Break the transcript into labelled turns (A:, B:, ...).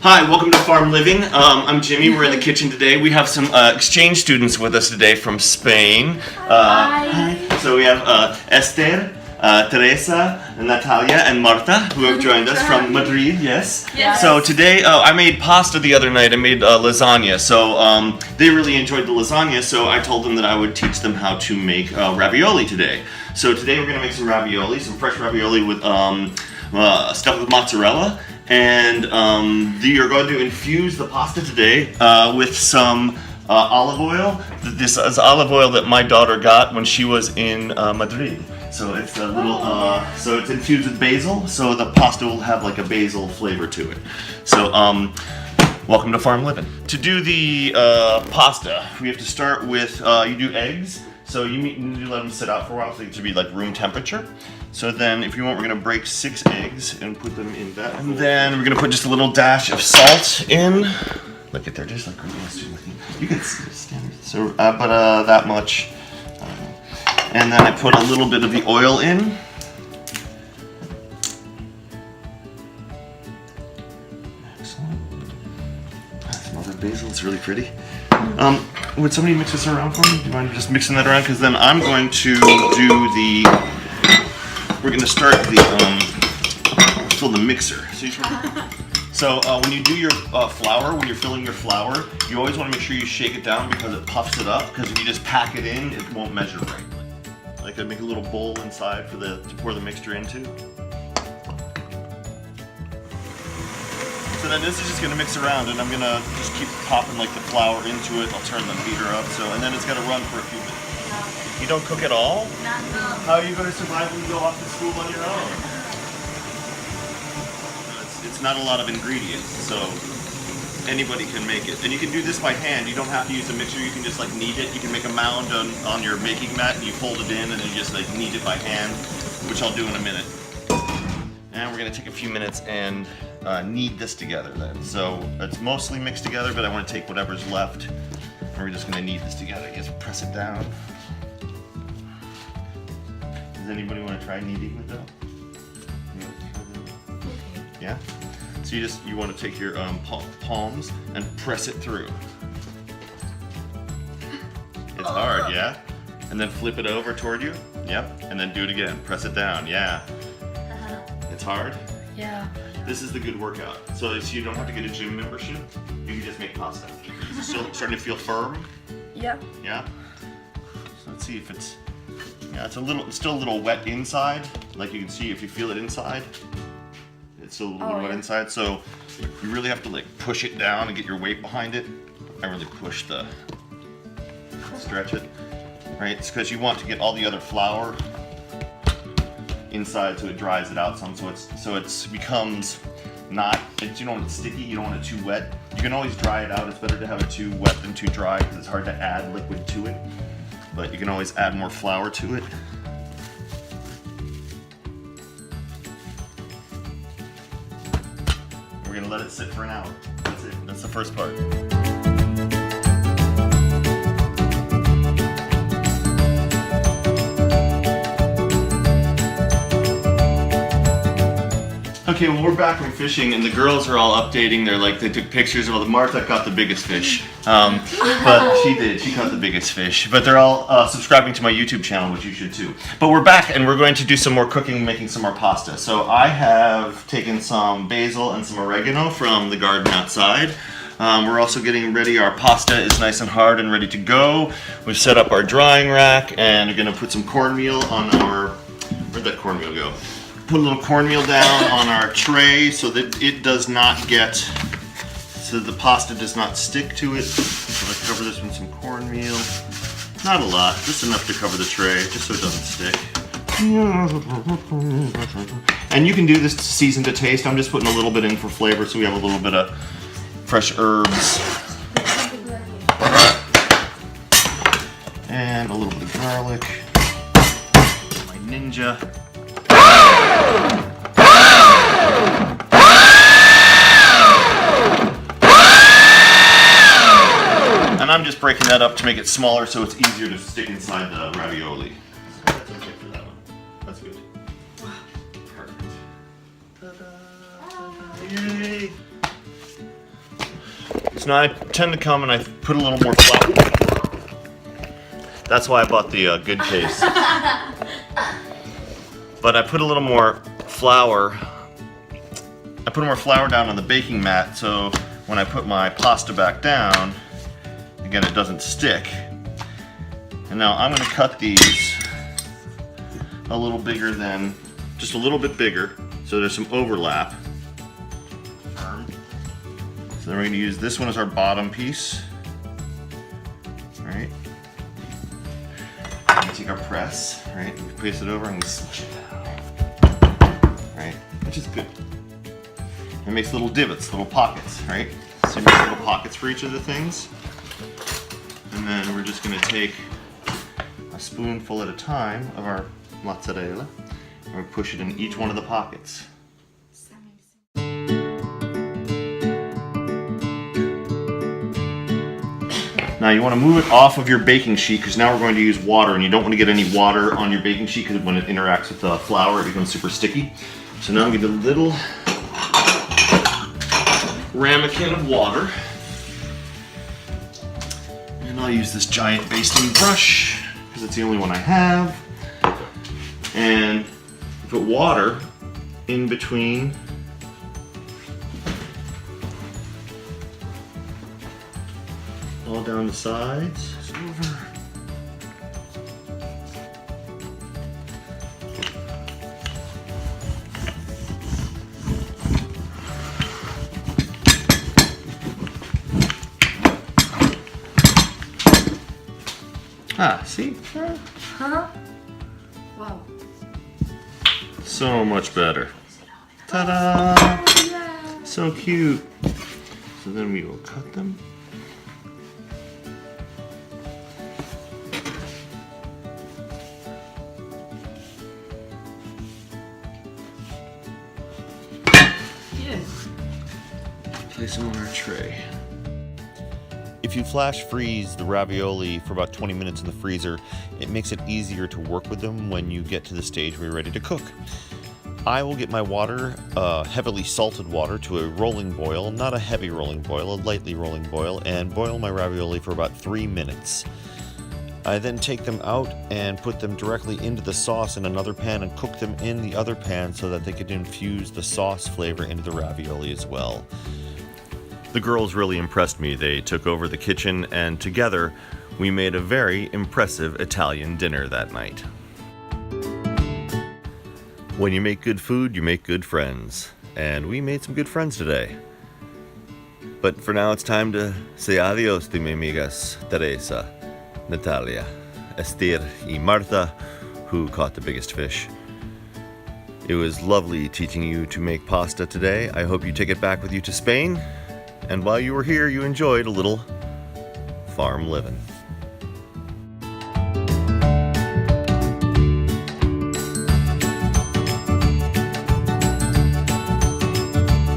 A: Hi, welcome to Farm Living. I'm Jimmy. We're in the kitchen today. We have some exchange students with us today from Spain.
B: Hi.
A: So we have Esther, Teresa, Natalia, and Marta, who have joined us from Madrid. Yes. So today, I made pasta the other night. I made lasagna. So they really enjoyed the lasagna. So I told them that I would teach them how to make ravioli today. So today we're gonna make some ravioli, some fresh ravioli with stuffed with mozzarella. And you're going to infuse the pasta today with some olive oil. This is olive oil that my daughter got when she was in Madrid. So it's a little, so it's infused with basil, so the pasta will have like a basil flavor to it. So welcome to Farm Living. To do the pasta, we have to start with, you do eggs. So you need to let them sit out for a while so it should be like room temperature. So then if you want, we're gonna break 6 eggs and put them in that. And then we're gonna put just a little dash of salt in. Look at there, just like you can stand. So, but that much. And then I put a little bit of the oil in. Excellent. Some other basil, it's really pretty. Would somebody mix this around for me? Do you mind just mixing that around? Because then I'm going to do we're going to start fill the mixer. So when you do your flour, when you're filling your flour, you always want to make sure you shake it down because it puffs it up. Because if you just pack it in, it won't measure right. Like I'd make a little bowl inside to pour the mixture into. So then this is just going to mix around, and I'm going to just keep popping like the flour into it. I'll turn the heater up, and then it's going to run for a few minutes. You don't cook at all?
B: No.
A: How are you going to survive when you go off to school on your own? It's not a lot of ingredients, so anybody can make it. And you can do this by hand. You don't have to use a mixer. You can just like knead it. You can make a mound on your baking mat, and you fold it in, and then you just like knead it by hand, which I'll do in a minute. And we're going to take a few minutes and knead this together then. So it's mostly mixed together, but I want to take whatever's left, and we're just going to knead this together. Just press it down. Does anybody want to try kneading with dough? Yeah? So you want to take your palms and press it through. It's hard, yeah? And then flip it over toward you. Yep. And then do it again. Press it down. Yeah. It's hard?
B: Yeah.
A: This is the good workout. So you don't have to get a gym membership. You can just make pasta. Is it still starting to feel firm?
B: Yeah.
A: Yeah? So let's see if it's... Yeah, it's still a little wet inside. Like you can see if you feel it inside. It's still a little wet inside. So you really have to like push it down and get your weight behind it. I really push stretch it. Right? It's because you want to get all the other flour inside so it dries it out some. So it becomes not, you don't want it sticky, you don't want it too wet. You can always dry it out. It's better to have it too wet than too dry because it's hard to add liquid to it. But you can always add more flour to it. We're gonna let it sit for an hour. That's it. That's the first part. Okay, well we're back from fishing and the girls are all updating. They took pictures of Martha caught the biggest fish. But she caught the biggest fish. But they're all subscribing to my YouTube channel, which you should too. But we're back and we're going to do some more cooking, making some more pasta. So I have taken some basil and some oregano from the garden outside. We're also getting ready. Our pasta is nice and hard and ready to go. We've set up our drying rack and we're gonna put some cornmeal on where'd that cornmeal go? Put a little cornmeal down on our tray so that it does not so the pasta does not stick to it. So I cover this with some cornmeal. Not a lot, just enough to cover the tray, just so it doesn't stick. And you can do this to season to taste. I'm just putting a little bit in for flavor so we have a little bit of fresh herbs. And a little bit of garlic. My ninja. And I'm just breaking that up to make it smaller so it's easier to stick inside the ravioli. That's okay for that one. That's good. Perfect. Ta-da! Yay! So now I tend to come and I put a little more flour. That's why I bought the good case. But I put a little more flour. I put more flour down on the baking mat so when I put my pasta back down, again, it doesn't stick. And now I'm going to cut these a little bigger than, just a little bit bigger, so there's some overlap. So then we're going to use this one as our bottom piece. Alright. We take our press, right? We place it over and we smush it down. Right? Which is good. It makes little divots, little pockets, right? So you make little pockets for each of the things. And then we're just going to take a spoonful at a time of our mozzarella and we push it in each one of the pockets. Now you want to move it off of your baking sheet because now we're going to use water and you don't want to get any water on your baking sheet because when it interacts with the flour it becomes super sticky. So now I'm going to get a little ramekin of water. And I'll use this giant basting brush because it's the only one I have. And put water in between all down the sides. Over. Ah, see?
B: Huh? Wow.
A: So much better. Ta-da!
B: Oh, yeah.
A: So cute. So then we will cut them. Place them on our tray. If you flash freeze the ravioli for about 20 minutes in the freezer, it makes it easier to work with them when you get to the stage where you're ready to cook. I will get my water, heavily salted water, to a rolling boil, not a heavy rolling boil, a lightly rolling boil, and boil my ravioli for about 3 minutes. I then take them out and put them directly into the sauce in another pan and cook them in the other pan so that they could infuse the sauce flavor into the ravioli as well. The girls really impressed me. They took over the kitchen and together we made a very impressive Italian dinner that night. When you make good food, you make good friends. And we made some good friends today. But for now it's time to say adios to mi amigas Teresa, Natalia, Esther y Marta, who caught the biggest fish. It was lovely teaching you to make pasta today. I hope you take it back with you to Spain. And while you were here, you enjoyed a little farm living.